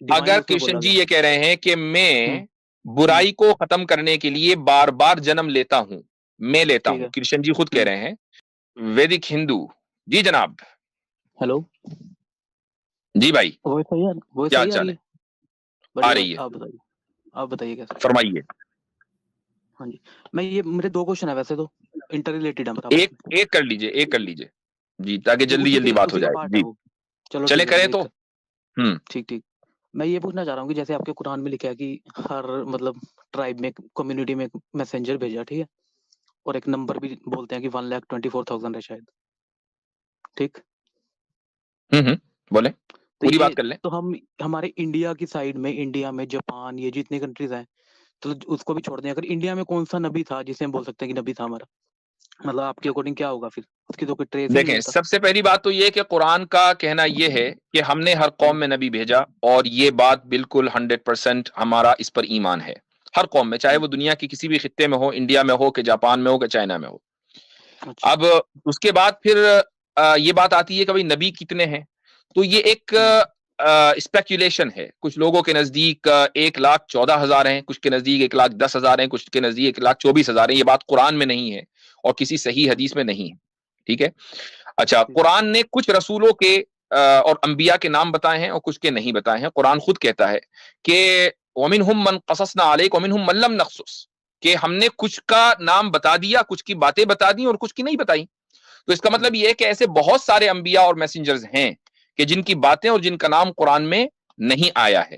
अगर डिवाइन उसमें कृष्ण बोला जी गया। ये कह रहे हैं कि हम्म। मैं हम्म। बुराई को खत्म करने के लिए बार बार जन्म लेता हूं, मैं लेता ठीक हूं, है। कृष्ण जी खुद कह हम्म। रहे हैं। वैदिक हिंदू। जी जनाब। हेलो। जी भाई। वॉइस सही आ वॉइस क्या सही आ चाल रही है? है? आ बढ़िया रही बढ़िया, है। आप बताइए कैसे? फरमाइए। हाँ जी। मैं ये मेरे दो क्वेश्चन है वैसे तो, इंटर रिलेटेड है आपस एक में। एक कर लीजिए, एक कर लीजिए। जी, ताकि ये जल्दी जल्दी बात हो उसी का जाए। पार्ट है जी, वो। चलो चले ठीक है, करें कोई तो। दिक्कत। हम्म। ठीक ठीक। मैं ये पूछना चाह रहा हूँ कि जैसे आपके कुरान में लिखा है कि हर मतलब ट्राइब में, कम्युनिटी में एक मैसेंजर भेजा, ठीक है? और एक नंबर भी बोलते हैं कि 1,24,000 है शायद। ठीक। बोले, तो पूरी ये बात कर लें। तो हम हमारे इंडिया की साइड में, इंडिया में जापान, ये जितने कंट्रीज हैं, तो उसको भी छोड़ दें, अगर इंडिया में कौन सा नबी था जिसे हम बोल सकते हैं कि नबी था हमारा? मतलब आपके अकॉर्डिंग क्या होगा फिर? उसकी तो कोई ट्रेस ही नहीं देखें, मिलता। सबसे पहली बात तो ये कि कुरान का कहना यह है कि हमने हर कौम हम्म। में नबी भेजा, और ये बात बिल्कुल 100% हमारा इस पर ईमान है। हर कौम में, चाहे हम्म। वो दुनिया के किसी भी खित्ते में हो, इंडिया में हो कि जापान में हो कि चाइना में हो। अच्छा। अब उसके बाद फिर ये बात आती है कि भाई नबी कितने हैं। तो ये एक हम्म। स्पेक्यूलेशन है। कुछ लोगों के नजदीक 1,14,000 हैं, कुछ के नजदीक 1,10,000 हैं, कुछ के नजदीक 1,24,000 हैं। ये बात कुरान में नहीं है और किसी सही हदीस में नहीं है। ठीक है। अच्छा, ठीक है। कुरान ने कुछ रसूलों के और अंबिया के नाम बताए हैं और कुछ के नहीं बताए हैं। कुरान खुद कहता है कि वमिनहुम मन कससना अलैक वमिनहुम मन लम नक़्सुस, कि हमने कुछ का नाम बता दिया, कुछ की बातें बता दी और कुछ की नहीं बताई। तो इसका मतलब हम्म। यह है कि ऐसे बहुत सारे अंबिया और मैसेंजर्स हैं कि जिनकी बातें और जिनका नाम कुरान में नहीं आया है।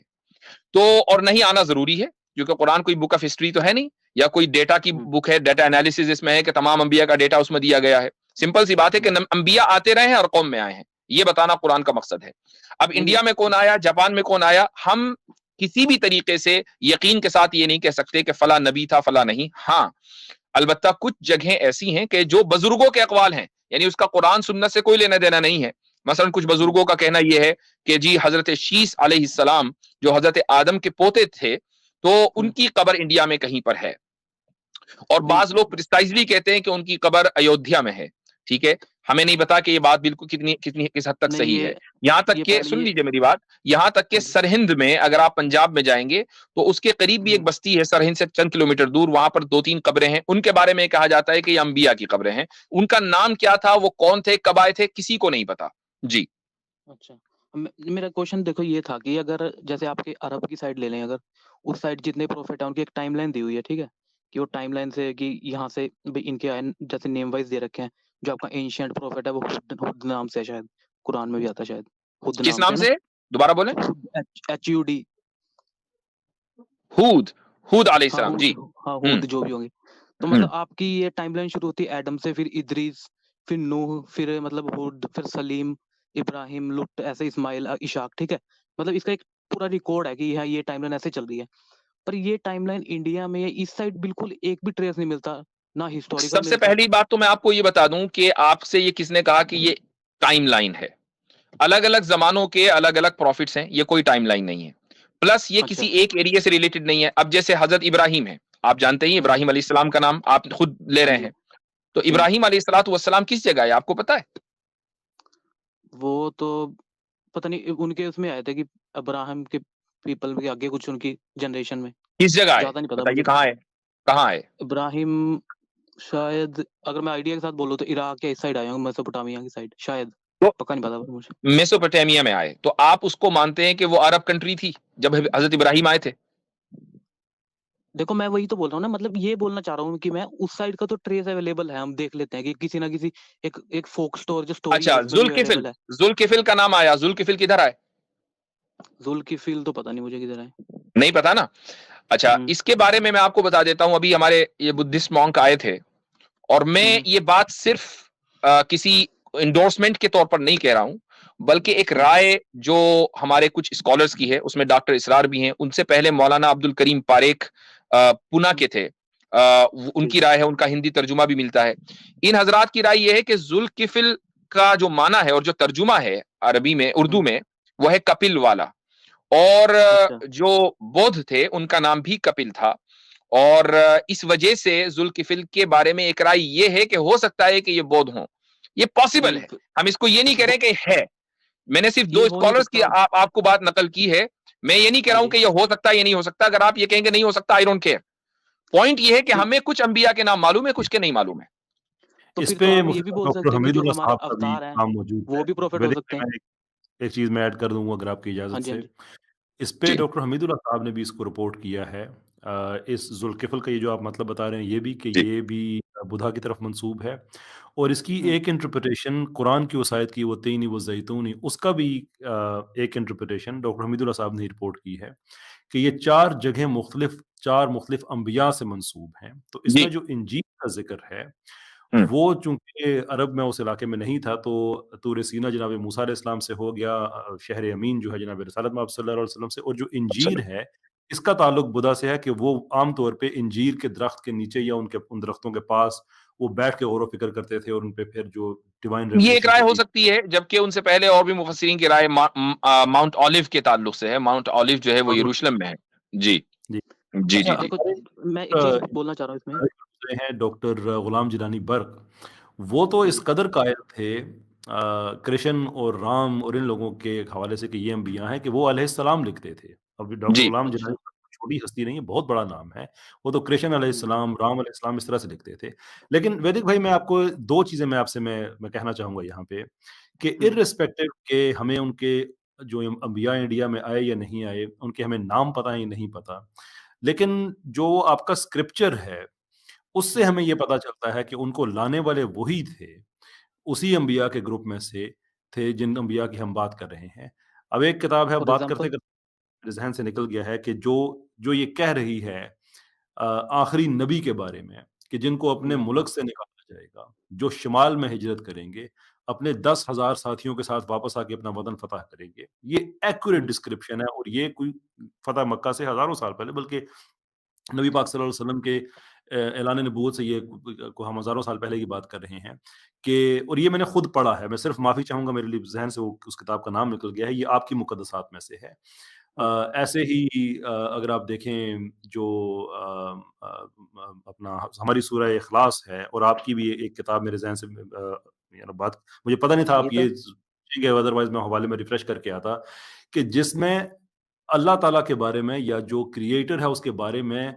तो और नहीं आना जरूरी है, क्योंकि कुरान कोई बुक ऑफ हिस्ट्री तो है नहीं, या कोई डेटा की हम्म। बुक है, डेटा एनालिसिस इसमें है कि तमाम अंबिया का डेटा उसमें दिया गया है। सिंपल सी बात है कि हम्म। अंबिया आते रहे हैं और कौम में आए हैं, ये बताना कुरान का मकसद है। अब नहीं इंडिया में कौन आया, जापान में कौन आया, हम किसी भी तरीके से यकीन के साथ ये नहीं कह सकते कि फला नबी था फला नहीं। हाँ, अलबत्ता कुछ जगहें ऐसी हैं कि जो बुजुर्गों के अकवाल हैं, यानी उसका कुरान सुन्नत से कोई लेना देना नहीं है। मसलन कुछ हम्म। बुजुर्गों का कहना यह है कि जी हजरत शीस अलैहिस्सलाम जो हजरत आदम के पोते थे, तो हम्म। उनकी कब्र इंडिया में कहीं पर है। और नहीं। बाज लोग प्रिसाइजली कहते हैं कि उनकी कब्र अयोध्या में है। ठीक है। हमें नहीं पता कि ये बात बिल्कुल कितनी कितनी किस हद तक नहीं सही है। यहां तक ये के, पहले सुन ये। लीजिए मेरी बात, यहां तक के हाँ जी। सरहिंद में अगर आप पंजाब में जाएंगे तो उसके करीब भी एक हम्म। बस्ती है, सरहिंद से चंद किलोमीटर दूर, वहां पर दो तीन कब्रें हैं। उनके बारे में कहा जाता है कि ये अंबिया की कब्रें हैं। उनका नाम क्या था, वो कौन थे, कब आए थे, किसी को नहीं पता। जी। अच्छा। मेरा क्वेश्चन देखो ये था कि अगर जैसे आपके अरब की साइड ले लें, अगर उस साइड जितने प्रोफेट है उनकी एक टाइमलाइन दी हुई है, ठीक है? कि वो टाइमलाइन से कि यहाँ से भाई इनके आए जैसे नेम वाइज दे रखे हैं। जो आपका एंशियंट प्रोफेट है वो हुद हुद नाम से है शायद, कुरान में भी आता है शायद, हुद किस नाम से नाम है ना? से? दोबारा बोलें। HUD। हूद। हूद हाँ अलैहिस्सलाम जी। हुद। हाँ हम्म। हुद जो भी होंगे। तो हम्म। मतलब आपकी ये टाइमलाइन शुरू होती है एडम से, फिर इदरीस, फिर नूह, फिर मतलब हुद, फिर सलीम, इब्राहिम, लुट, ऐसे इस्माइल, इशाक, ठीक है? मतलब इसका एक पूरा रिकॉर्ड है कि हाँ ये टाइमलाइन ऐसे चल रही है। पर ये टाइमलाइन इंडिया में इस साइड बिल्कुल एक भी ट्रेस नहीं मिलता, ना हिस्टोरिकल सबसे मिलता। पहली बात तो मैं आपको ये बता दूं कि आपसे ये किसने कहा कि ये टाइमलाइन है? अलग अलग जमानों के अलग अलग प्रॉफिट्स हैं, ये कोई टाइमलाइन नहीं है। प्लस ये किसी अच्छा। एक एरिया से रिलेटेड नहीं है। अब जैसे हजरत इब्राहिम है, आप जानते ही हम्म। इब्राहिम अलैहिस्सलाम का नाम आप खुद ले हाँ रहे जी। हैं। तो हम्म। इब्राहिम अलैहिस्सलाम किस जगह है, आपको पता है? वो तो पता नहीं, उनके उसमें आए थे कि अब्राहम के पीपल के आगे कुछ उनकी जनरेशन में। किस जगह है, ज्यादा नहीं पता बताइए मुझे। कहाँ है, कहाँ है? इब्राहिम शायद, अगर मैं आइडिया के साथ बोलूँ तो इराक या इस साइड आया हूँ, मेसोपोटामिया की साइड शायद। तो पक्का नहीं पता पर मुझे। मेसोपोटामिया में आए, तो आप उसको मानते हैं कि वो अरब कंट्री थी जब हजरत इब्राहिम आए थे? देखो मैं वही तो बोल रहा हूँ ना, मतलब ये बोलना चाह रहा हूँ कि मैं उस साइड का तो ट्रेस अवेलेबल है, हम देख लेते हैं कि किसी ना किसी एक एक फोक स्टोर जो स्टोरी है अच्छा, उसमें भी जुल्किफिल। अवेलेबल है। जुल्किफिल का नाम आया, जुल्किफिल किधर आए? जुल की फील तो पता नहीं मुझे किधर है। नहीं पता ना। अच्छा, हम्म। इसके बारे में मैं आपको बता देता हूं। अभी हमारे ये बुद्धिस्ट मॉन्क आए थे, और मैं हम्म। ये बात सिर्फ किसी इंडोर्समेंट के तौर पर नहीं कह रहा हूं, बल्कि एक हम्म। राय जो हमारे कुछ स्कॉलर्स की है, उसमें डॉक्टर इसरार भी हैं, उनसे पहले मौलाना अब्दुल करीम पारेख पुना हम्म। के थे। ठीक उनकी है। राय है, उनका हिंदी तर्जुमा भी मिलता है। इन हजरात की राय यह है कि जुल्किफिल का जो माना है और जो तर्जुमा है अरबी में, उर्दू हम्म। में, वह है कपिल वाला। और अच्छा। जो बौद्ध थे उनका नाम भी कपिल था। और इस वजह से जुल्किफिल के बारे में एक राय ये है कि हो सकता है कि ये बौद्ध हों। ये पॉसिबल नहीं है, हम इसको ये नहीं कह रहे वो कि है। मैंने सिर्फ ये दो हो नहीं स्कॉलर्स की सकता। आपको बात नकल की है, मैं ये नहीं कह हाँ रहा हूं जी। कि ये हो सकता है, ये नहीं हो सकता। अगर आप ये कहेंगे नहीं हो सकता, आई डोंट केयर। पॉइंट ये है कि तो हमें कुछ अंबिया के नाम मालूम है, कुछ के नहीं मालूम है। तो इस फिर पे तो हम ये भी मुफ्ती बोल डॉक्टर सकते हैं कि जो हमीदुल्लाह हमारे साहब का भी अवतार हैं, नाम मौजूद वो है। भी प्रॉफिट हो वैदिक सकते में हैं। मैं एक चीज़ मैं ऐड कर दूँगा अगर आपकी हाँ इजाज़त जी, हाँ से। जी। इस पे जी डॉक्टर हमीदुल्लाह साहब ने भी इसको रिपोर्ट किया है। इस ज़ुल्किफ़ल का ये जो आप मतलब बता रहे हैं ये भी कि जी ये भी बुधा की तरफ मंसूब है और इसकी हुँ, एक इंटरप्रिटेशन कुरान की उस आयत की वो तीनी वो ज़ैतूनी उसका भी एक इंटरप्रिटेशन डॉक्टर हमीदुल्लाह साहब ने रिपोर्ट की है कि ये 4 जगह मुख्तलिफ 4 मुख्तलिफ अंबिया से मंसूब हैं। तो जी। इसमें जो इंजील का ज़िक्र है हम्म, वो चूँकि अरब में उस इलाके में नहीं था तो तूर सीना जनाब मूसा अलैहिस्सलाम से हो गया, शहर अमीन जो है जनाब रिसालत मआब सल्लल्लाहु अलैहि वसल्लम से, और जो इंजीर चलो। है इसका ताल्लुक बुदा से है कि वो आम तौर पे इंजीर के दरख्त के नीचे या उनके उन दरख्तों के पास वो बैठ के गौर व फ़िक्र करते थे और उन पे फिर जो डिवाइन ये एक रेवलेशन राय हो होती थी। सकती है, जबकि उनसे पहले और भी मुफस्सिरीन की राय माउंट ऑलिव के ताल्लुक से है। माउंट ऑलिव जो है वो यरूशलेम में है। जी जी। जी अच्छा जी जी। देखो, हमारे मैं एक चीज़ बोलना चाह रहा हूँ इसमें। दूसरे हैं डॉक्टर गुलाम जिलानी बर्क, वो तो हाँ इस जी। कदर कायल थे कृष्ण और राम और इन लोगों के हवाले से कि ये अंबिया हैं कि वो अलैहिस्सलाम लिखते थे। अब डॉक्टर जी गुलाम जिलानी अच्छा। बर्क छोटी हस्ती नहीं है, बहुत बड़ा नाम है। वो तो कृष्ण हुँ, अलैहिस्सलाम, राम अलैहिस्सलाम इस तरह से लिखते थे। लेकिन वैदिक भाई मैं आपको 2 चीज़ें मैं आपसे मैं कहना चाहूँगा यहाँ पे कि हुँ, इर्रिस्पेक्टिव के हमें उनके जो अंबिया इंडिया में आए या नहीं आए, उनके हमें नाम पता है या नहीं पता। लेकिन जो आपका स्क्रिप्चर है उससे हुँ, हमें ये पता चलता है कि उनको लाने वाले वही थे, उसी अंबिया के ग्रुप में से थे जिन अंबिया की हम बात कर रहे हैं। अब एक किताब है, फॉर बात एग्ज़ाम्पल? करते-करते मेरे ज़हन से निकल गया है कि जो जो ये कह रही है आखिरी नबी के बारे में कि जिनको अपने हुँ, मुल्क से निकाला जाएगा, जो शिमाल में हिजरत करेंगे, अपने 10,000 साथियों के साथ वापस आके अपना वतन फ़तह करेंगे। ये एक्यूरेट हुँ, डिस्क्रिप्शन है और ये कोई फ़तह मक्का से हज़ारों साल पहले बल्कि नबी पाक सल्लल्लाहु अलैहि वसल्लम के ऐलान नबूवत से ये को हम हज़ारों साल पहले की बात कर रहे हैं कि, और ये मैंने खुद पढ़ा है, मैं सिर्फ़ माफ़ी चाहूँगा मेरे लिए ज़हन से वो उस किताब का नाम निकल गया है, ये आपकी मुक़द्दसात में से है। ओके। ऐसे ही अगर आप देखें जो अपना हमारी सूरह इख़लास है और आपकी भी एक किताब मेरे ज़हन से बात मुझे पता नहीं था आप गीता? ये ठीक है, अदरवाइज़ मैं हवाले में रिफ्रेश करके आता कि जिसमें अल्लाह ताला के बारे में या जो क्रिएटर है उसके बारे में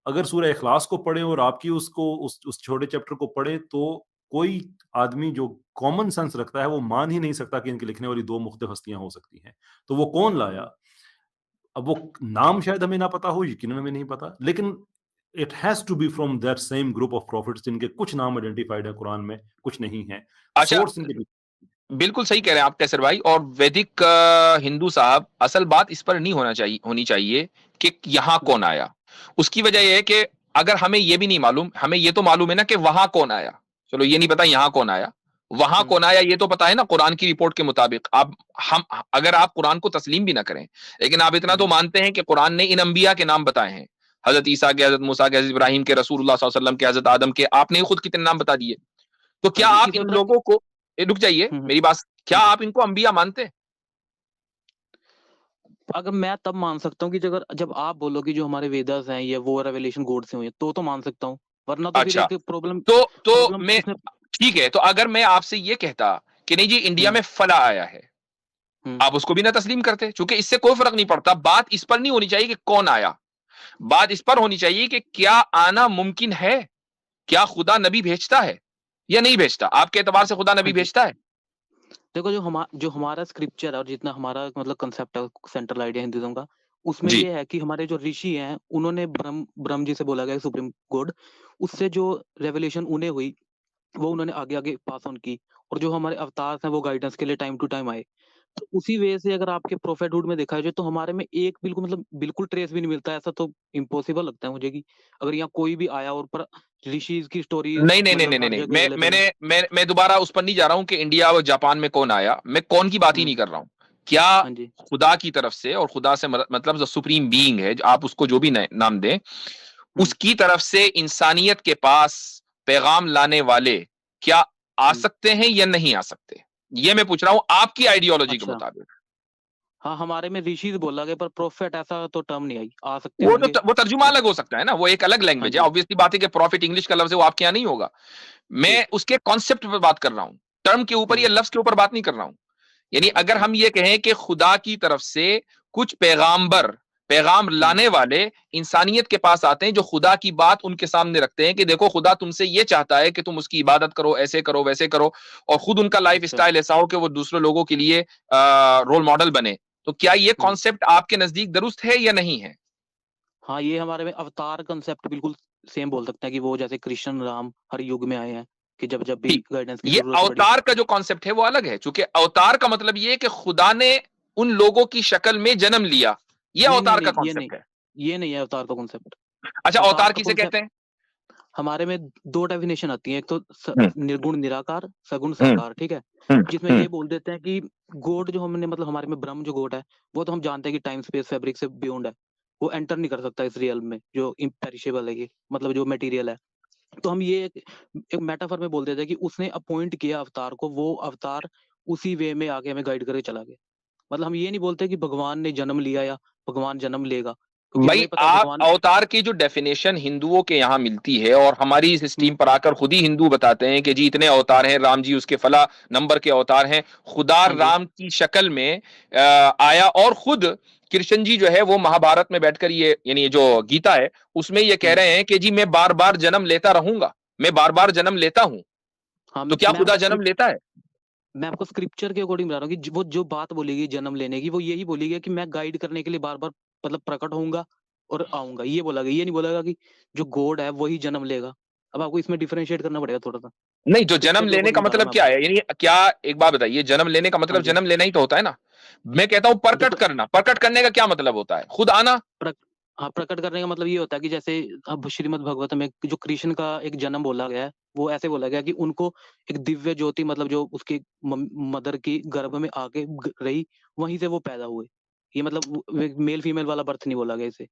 अगर सूरह इख़लास को पढ़ें और आपकी उसको उस छोटे चैप्टर को पढ़े तो कोई आदमी जो कॉमन सेंस रखता है वो मान ही नहीं सकता कि इनके लिखने वाली 2 मुख्तलिफ हस्तियाँ हो सकती हैं। तो वो कौन लाया? हुँ, अब वो नाम शायद हमें ना पता हो, यकीनन हमें नहीं पता, लेकिन it has to be from that same group of profits जिनके कुछ नाम आइडेंटिफाइड है कुरान में, कुछ नहीं है। अच्छा, सोर्स इनके बिल्कुल सही कह रहे हैं आप कैसर भाई। और वैदिक हिंदू साहब, असल बात इस पर नहीं होनी चाहिए कि यहाँ हुँ, कौन आया। उसकी वजह यह है कि अगर हमें ये भी नहीं मालूम, हमें ये तो मालूम है ना कि वहां कौन आया। चलो ये नहीं पता यहाँ कौन आया, वहां हुँ, कौन आया ये तो पता है ना, कुरान की रिपोर्ट के मुताबिक। आप हम अगर आप कुरान को तस्लीम भी ना करें, लेकिन आप इतना तो हुँ। मानते हैं कि कुरान ने इन अंबिया के नाम बताए हैं। हजरत ईसा के, हजरत मूसा के, हजरत इब्राहिम के, रसूलुल्लाह सल्लल्लाहु अलैहि वसल्लम के, हजरत आदम के, आपने खुद कितने नाम बता दिए। तो हाँ क्या जी, आप इसी इन तरह लोगों को, रुक जाइए हुँ, हुँ, मेरी बात, क्या हाँ जी। आप इनको अंबिया मानते हैं? अगर मैं तब मान सकता हूँ कि अगर जब आप बोलो कि जो हमारे वेदास हैं ये वो रेवलेशन गॉड से हुए हैं, तो मान सकता हूँ। वरना तो फिर अच्छा, एक प्रॉब्लम तो प्रॉब्लम मैं, इसमें। ठीक है, तो अगर मैं आपसे ये कहता कि नहीं जी इंडिया हुँ, में फला आया है, हुँ, आप उसको भी ना तस्लीम करते, क्योंकि इससे कोई फर्क नहीं पड़ता। बात इस पर नहीं होनी चाहिए कि कौन आया, बात इस पर होनी चाहिए कि क्या आना मुमकिन है, क्या खुदा नबी भेजता है या नहीं भेजता। आपके एतबार से खुदा हाँ नबी जी। भेजता है? देखो, जो हमारा स्क्रिप्चर है और जितना हमारा मतलब कांसेप्ट है सेंट्रल आइडिया हिंदुइज्म का, उसमें जी ये है कि हमारे जो ऋषि हैं, उन्होंने ब्रह्म ब्रह्म जी से बोला गया सुप्रीम गॉड, उससे जो रेवलेशन उन्हें हुई, वो उन्होंने आगे-आगे पास ऑन की, और जो हमारे अवतार हैं, वो गाइडेंस के लिए टाइम टू टाइम आए। तो उसी वजह से अगर आपके प्रोफेटहुड में देखा जाए तो हमारे में एक बिल्कुल मतलब बिल्कुल ट्रेस भी नहीं मिलता है, ऐसा तो इम्पॉसिबल लगता है मुझे कि अगर यहाँ कोई भी आया और पर ऋषिज़ की स्टोरीज़ नहीं नहीं नहीं मतलब नहीं नहीं हर नहीं, जगह अवेलेबल है। मैं दोबारा उस पर नहीं जा रहा हूं कि इंडिया और जापान में कौन आया। मैं कौन की बात ही हुँ, नहीं कर रहा हूं। क्या हाँ जी। खुदा की तरफ से, और खुदा से मतलब जो सुप्रीम बीइंग है, जो आप उसको जो भी नाम दें, हुँ, उसकी तरफ से इंसानियत के पास पैगाम लाने वाले क्या आ हुँ, सकते हैं या नहीं आ सकते, ये मैं पूछ रहा हूं आपकी आइडियोलॉजी के अच्छा। मुताबिक। हाँ, हमारे में ऋषिज़ बोला गया पर प्रोफेट ऐसा तो टर्म नहीं आई। आ सकते होंगे वो तर्जुमा पर। अलग हो सकता है ना, वो एक अलग हाँ लैंग्वेज है। जी, ऑब्वियसली बात है कि प्रॉफिट इंग्लिश का लफ्ज है, वो आपके यहाँ नहीं होगा। मैं ठीक। उसके कॉन्सेप्ट पे बात कर रहा हूं, टर्म के ऊपर या हुँ, लफ्ज के ऊपर बात नहीं कर रहा हूं। यानी अगर अच्छा। हम ये कहें कि खुदा की तरफ से कुछ पैगाम्बर, पैगाम लाने वाले इंसानियत के पास आते हैं, जो खुदा की बात उनके सामने रखते हैं कि देखो खुदा तुमसे ये चाहता है कि तुम उसकी इबादत करो, ऐसे करो, वैसे करो, और खुद उनका लाइफ अच्छा स्टाइल ऐसा हो कि वो दूसरे लोगों के लिए रोल मॉडल बने। तो क्या ये कॉन्सेप्ट आपके नजदीक दुरुस्त है या नहीं है? हाँ, ये हमारे में अवतार कंसेप्ट बिल्कुल सेम बोल सकते हैं कि वो जैसे कृष्ण राम हर युग में आए हैं कि जब जब भी ठीक, गाइडेंस की ये जरूरत पड़ी। अवतार का जो कॉन्सेप्ट है वो अलग है, क्योंकि अवतार का मतलब ये है कि खुदा ने उन लोगों की शक्ल में जन्म लिया, ये नहीं अवतार नहीं का नहीं, ये नहीं, कॉन्सेप्ट है। ये नहीं है अवतार का कॉन्सेप्ट। अच्छा, अवतार अवतार का किसे कॉन्सेप्ट कहते हैं? हमारे में दो डेफिनेशन आती है, एक तो हम्म, निर्गुण निराकार, सगुण हम्म, साकार, ठीक है। हम्म, जिसमें ये बोल देते हैं कि गॉड जो हमने मतलब हमारे में ब्रह्म जो गॉड है, वो तो हम जानते हैं कि टाइम स्पेस फैब्रिक से बियॉन्ड है, वो एंटर नहीं कर सकता इस रियल में जो इम्पेरिशेबल है, मतलब जो मटेरियल है। तो हम ये एक मेटाफर में बोल देते हैं कि उसने अपॉइंट किया अवतार को, वो अवतार उसी वे में आके हमें गाइड करके चला गया। मतलब हम ये नहीं बोलते कि भगवान ने जन्म लिया या भगवान जन्म लेगा, क्योंकि हमें भाई पता है आप भगवान। अवतार की जो डेफिनेशन हिंदुओं के यहाँ मिलती है, और हमारी इस स्ट्रीम पर आकर खुद ही हिंदू बताते हैं कि जी इतने अवतार हैं, राम जी उसके फला नंबर के अवतार हैं, खुदा हाँ जी, राम की शक्ल में आया, और खुद कृष्ण जी जो है वो महाभारत में बैठकर ये, यानी जो गीता है उसमें ये कह रहे हैं कि जी मैं बार बार जन्म लेता रहूंगा, मैं बार बार जन्म लेता हूं। हाँ तो क्या मैं खुदा आपको जन्म लेता है? मैं आपको स्क्रिप्चर के अकॉर्डिंग बता रहा हूँ कि वो जो बात बोलेगी जन्म लेने की, वो यही बोलेगी कि मैं गाइड करने के लिए बार बार मतलब प्रकट होऊंगा और आऊंगा, ये बोला गया। ये नहीं बोलेगा कि जो गॉड है वही जन्म लेगा। अब आपको इसमें डिफरेंशिएट करना पड़ेगा थोड़ा सा। नहीं, जो जन्म स्क्रिप्चर के लेने का अकॉर्डिंग बता रहा मतलब हूँ मैं क्या आपको। है, यानी क्या, एक बात बताइए, जन्म लेने का हाँ मतलब जी, जन्म लेना ही तो होता है ना। मैं कहता हूं प्रकट देखो करना, प्रकट करने का क्या मतलब होता है? खुद आना। प्रक, हाँ, प्रकट करने का मतलब ये होता है कि जैसे अब श्रीमद् भागवत में जो कृष्ण का एक जन्म बोला गया है, वो ऐसे बोला गया कि उनको एक दिव्य ज्योति, मतलब जो उसकी मदर की गर्भ में आके रही, वहीं से वो पैदा हुए। ये मतलब मेल फीमेल वाला बर्थ नहीं बोला गया इसे।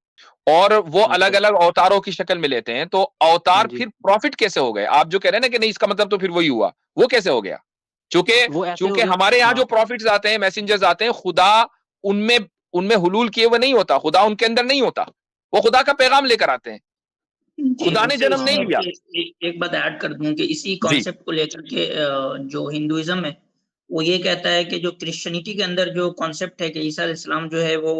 और वो अलग अच्छा, अलग अवतारों की शक्ल में लेते हैं, तो हाँ अवतार जी, फिर प्रॉफिट कैसे हो गए? आप जो कह रहे हैं ना कि नहीं इसका मतलब तो फिर वही हुआ, वो कैसे हो गया? क्योंकि वो ऐसे हो क्योंकि गया। हमारे यहाँ हाँ जो प्रॉफिट्स आते हैं, मैसेंजर्स आते हैं, खुदा उनमें उनमें हुलूल किए हुए नहीं होता, खुदा उनके अंदर नहीं होता, वो खुदा का पैगाम लेकर आते हैं। जी, खुदा ने उससे जन्म इसी नहीं में लिया। एक बात ऐड कर दूं कि इसी जी, कॉन्सेप्ट को लेकर के जो हिंदुइज्म है वो ये कहता है कि जो क्रिश्चियनिटी के अंदर जो कॉन्सेप्ट है कि ईसा अलैहिस्सलाम जो है वो,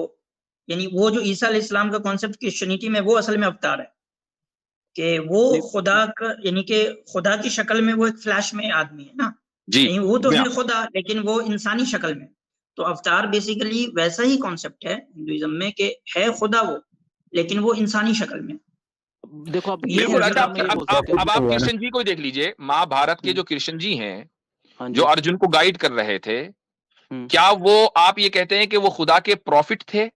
यानी वो जो ईसा अलैहिस्सलाम का कॉन्सेप्ट क्रिश्चियनिटी में वो असल में अवतार है, कि वो नहीं, खुदा का, यानी कि खुदा की शक्ल में वो एक फ्लैश में आदमी है ना, जी, नहीं वो तो जी, है खुदा लेकिन वो इंसानी शक्ल में। तो अवतार बेसिकली वैसा ही कॉन्सेप्ट है हिंदुइज्म में कि है खुदा वो, लेकिन वो इंसानी शक्ल में। देखो अब ये बिल्कुल। अच्छा, कॉन्सेप्ट आप हम ये अब बोल आप सकते हैं। अब आप कृष्ण जी को ही देख लीजिए, महाभारत के हम्म, जो कृष्ण जी हैं, हाँ जो जी, अर्जुन को गाइड कर रहे थे, हम्म, क्या वो, आप ये कहते हैं कि वो खुदा के प्रॉफिट थे,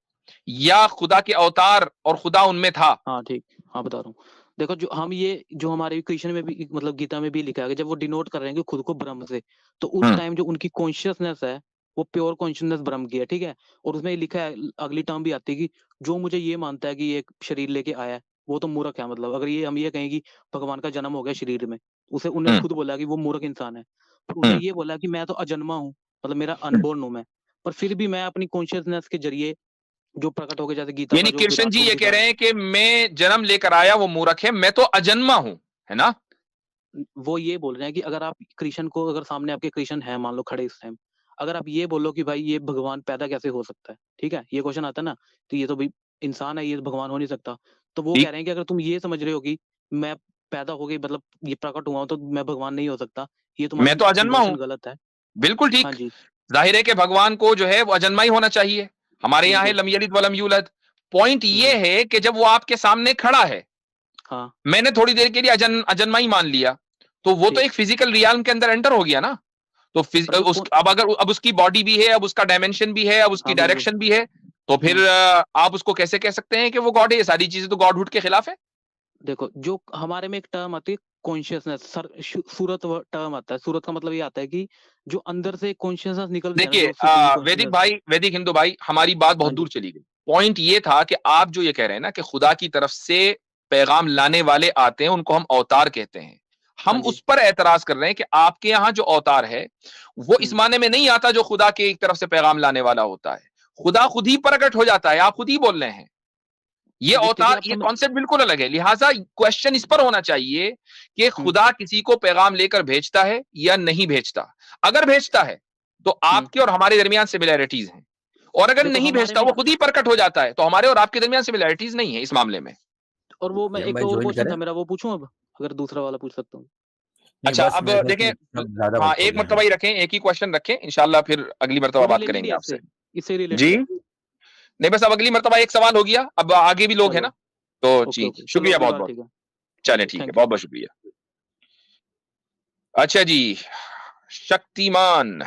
या खुदा के अवतार और खुदा उनमें था? हाँ ठीक, हाँ बता रहा हूँ। देखो जो हम ये जो हमारे कृष्ण में भी मतलब गीता में भी लिखा है कि जब वो डिनोट कर रहे हैं कि खुद को ब्रह्म से, तो उस हम्म, टाइम जो उनकी कॉन्शियसनेस है वो प्योर कॉन्शियसनेस ब्रह्म की है, ठीक है। और उसमें लिखा है, अगली टर्म भी आती है कि जो मुझे ये मानता है कि ये एक शरीर लेके आया है वो तो मूर्ख है। मतलब अगर ये हम ये कहें कि भगवान का जन्म हो गया शरीर में, उसे उन्हें हम्म, खुद बोला कि वो मूर्ख इंसान है। फिर उसने हम्म, ये बोला कि मैं तो अजन्मा हूँ, मतलब मेरा हम्म। अनबोर्न हूँ मैं, पर फिर भी मैं अपनी कॉन्शियसनेस के जरिए जो प्रकट हो गया, जैसे गीता यानी का जो कृष्ण विराट जी रूप ये कह दिखाया। रहे हैं कि मैं जन्म लेकर आया, वो मूर्ख है, मैं तो अजन्मा हूं, है ना? वो ये बोल रहे हैं कि अगर आप कृष्ण को, अगर सामने आपके कृष्ण है मान लो खड़े इस टाइम, अगर आप ये बोलो कि भाई ये भगवान पैदा कैसे हो सकता है, ठीक है, ये क्वेश्चन आता है ना, तो ये तो भाई इंसान है, ये तो भगवान हो नहीं सकता। तो वो कह ठीक, रहे हैं कि अगर तुम ये समझ रहे हो कि मैं पैदा हो गई, मतलब ये प्रकट हुआ हूं तो मैं भगवान नहीं हो सकता, ये मैं तुम्हारी तो अजन्मा हूं। नोशन गलत है। बिल्कुल हाँ ठीक। जी, जाहिर है कि भगवान को जो है वो अजन्मा ही होना चाहिए। हमारे यहाँ है बिल्कुल। लम यलिद वलम यूलद। पॉइंट ये है कि जब वो आपके सामने खड़ा है, हाँ मैंने थोड़ी देर के लिए अजन्मा ही मान लिया, तो वो तो ठीक। एक फिजिकल रियाल्म के अंदर एंटर हो गया ना। तो पर वो अब अगर अब उसकी बॉडी भी है, अब उसका डायमेंशन भी है, अब उसकी हाँ बिल्कुल। डायरेक्शन भी है, तो फिर आप उसको कैसे कह सकते हैं कि वो गॉड है? ये सारी चीजें तो गॉडहुड के खिलाफ है। देखो जो हमारे में एक टर्म आती है कॉन्शियसनेस, सर सूरत टर्म आता है। सूरत का मतलब ये आता है कि जो अंदर से कॉन्शियसनेस निकलती है ना, देखिए जो सुप्रीम वैदिक कॉन्शियसनेस। भाई, वैदिक हिंदू भाई, हमारी बात हाँ बहुत जी, दूर चली गई। पॉइंट ये था कि आप जो ये कह रहे हैं ना कि खुदा की तरफ से पैगाम लाने वाले आते हैं, उनको हम अवतार कहते हैं। हाँ हम जी, उस पर एतराज कर रहे हैं कि आपके यहाँ जो अवतार है वो इस हम्म। माने में नहीं आता जो खुदा के एक तरफ से पैगाम लाने वाला होता है। खुदा खुद ही प्रकट हो जाता है, आप खुद ही बोल रहे हैं। ये जैसे अवतार, आप ये समझ। कॉन्सेप्ट बिल्कुल अलग है। लिहाजा क्वेश्चन इस पर होना चाहिए कि हम्म, खुदा किसी को पैगाम लेकर भेजता है या नहीं भेजता। अगर भेजता है तो हम्म, आपके और हमारे दरमियान सिमिलैरिटीज हैं, और अगर देखो नहीं हमारे भेजता में वो खुद ही प्रकट हो जाता है, तो हमारे और आपके दरमियान सिमिलैरिटीज नहीं है इस मामले में। और वो मैं ये एक मैं और ज्वाइन क्वेश्चन करें? था मेरा, वो पूछूं अब, अगर दूसरा वाला पूछ सकता हूँ? नहीं अच्छा, बस अब मेरे देखें, सब ज्यादा हाँ मत एक बोले। मरतबा ही रखें, एक ही क्वेश्चन रखें, इंशाल्लाह फिर अगली मरतबा वो बात रिलेटेड करेंगे है आपसे। इससे जी रिलेटेड। नहीं, बस अब अगली मरतबा एक सवाल हो गया, अब आगे भी लोग हैं चलो ना, तो ओके जी ओके, चलो शुक्रिया अगली बहुत बार बहुत। ठीक है। चले ओके ठीक है, थैंक बहुत बहुत शुक्रिया। अच्छा जी, शक्तिमान